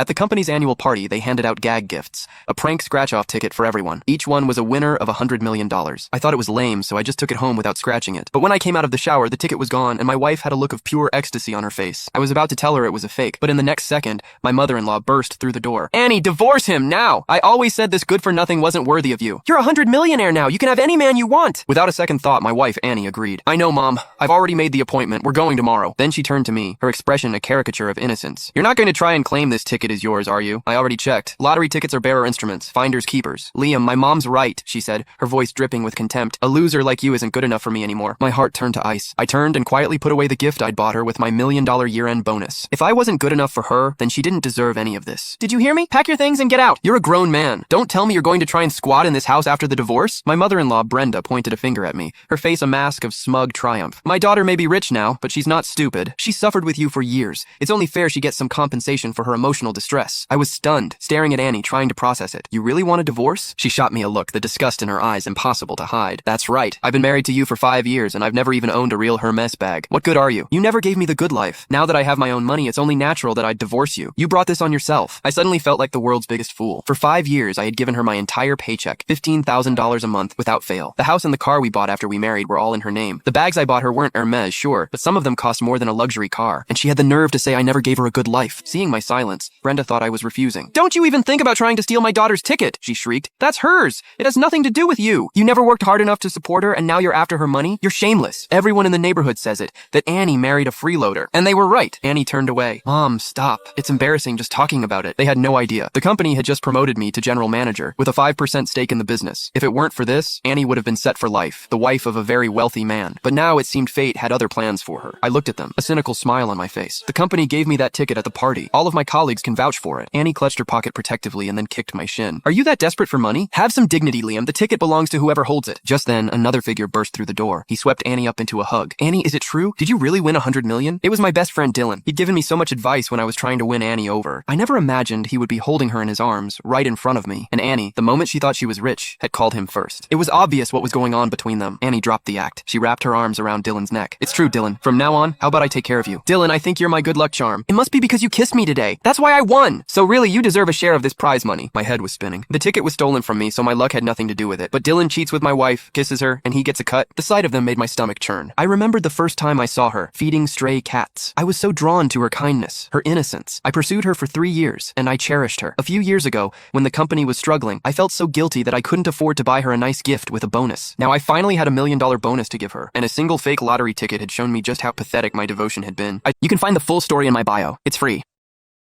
At the company's annual party, they handed out gag gifts, a prank scratch-off ticket for everyone. Each one was a winner of $100 million. I thought it was lame, so I just took it home without scratching it. But when I came out of the shower, the ticket was gone, and my wife had a look of pure ecstasy on her face. I was about to tell her it was a fake, but in the next second, my mother-in-law burst through the door. "Annie, divorce him, now! I always said this good-for-nothing wasn't worthy of you. You're a $100 millionaire now. You can have any man you want." Without a second thought, my wife, Annie, agreed. "I know, Mom. I've already made the appointment. We're going tomorrow." Then she turned to me, her expression a caricature of innocence. "You're not going to try and claim this ticket is yours, are you? I already checked. Lottery tickets are bearer instruments, finders keepers." "Liam, my mom's right," she said, her voice dripping with contempt. "A loser like you isn't good enough for me anymore." My heart turned to ice. I turned and quietly put away the gift I'd bought her with my $1 million year-end bonus. If I wasn't good enough for her, then she didn't deserve any of this. "Did you hear me? Pack your things and get out. You're a grown man. Don't tell me you're going to try and squat in this house after the divorce." My mother-in-law, Brenda, pointed a finger at me, her face a mask of smug triumph. "My daughter may be rich now, but she's not stupid. She suffered with you for years. It's only fair she gets some compensation for her emotional distress." I was stunned, staring at Annie, trying to process it. "You really want a divorce?" She shot me a look, the disgust in her eyes impossible to hide. "That's right. I've been married to you for 5 years, and I've never even owned a real Hermes bag. What good are you? You never gave me the good life. Now that I have my own money, it's only natural that I'd divorce you. You brought this on yourself." I suddenly felt like the world's biggest fool. For 5 years, I had given her my entire paycheck, $15,000 a month, without fail. The house and the car we bought after we married were all in her name. The bags I bought her weren't Hermes, sure, but some of them cost more than a luxury car. And she had the nerve to say I never gave her a good life. Seeing my silence, Brenda thought I was refusing. "Don't you even think about trying to steal my daughter's ticket," she shrieked. "That's hers. It has nothing to do with you. You never worked hard enough to support her, and now you're after her money? You're shameless. Everyone in the neighborhood says it, that Annie married a freeloader." And they were right. Annie turned away. "Mom, stop. It's embarrassing just talking about it." They had no idea. The company had just promoted me to general manager, with a 5% stake in the business. If it weren't for this, Annie would have been set for life, the wife of a very wealthy man. But now it seemed fate had other plans for her. I looked at them, a cynical smile on my face. The company gave me that ticket at the party. All of my colleagues can vouch for it. Annie clutched her pocket protectively and then kicked my shin. "Are you that desperate for money? Have some dignity, Liam. The ticket belongs to whoever holds it." Just then, another figure burst through the door. He swept Annie up into a hug. "Annie, is it true? Did you really win $100 million? It was my best friend Dylan. He'd given me so much advice when I was trying to win Annie over. I never imagined he would be holding her in his arms, right in front of me. And Annie, the moment she thought she was rich, had called him first. It was obvious what was going on between them. Annie dropped the act. She wrapped her arms around Dylan's neck. "It's true, Dylan. From now on, how about I take care of you? Dylan, I think you're my good luck charm. It must be because you kissed me today. That's why I won. So really, you deserve a share of this prize money." My head was spinning. The ticket was stolen from me, so my luck had nothing to do with it. But Dylan cheats with my wife, kisses her, and he gets a cut. The sight of them made my stomach churn. I remembered the first time I saw her, feeding stray cats. I was so drawn to her kindness, her innocence. I pursued her for 3 years, and I cherished her. A few years ago, when the company was struggling, I felt so guilty that I couldn't afford to buy her a nice gift with a bonus. Now I finally had $1 million bonus to give her, and a single fake lottery ticket had shown me just how pathetic my devotion had been. You can find the full story in my bio. It's free.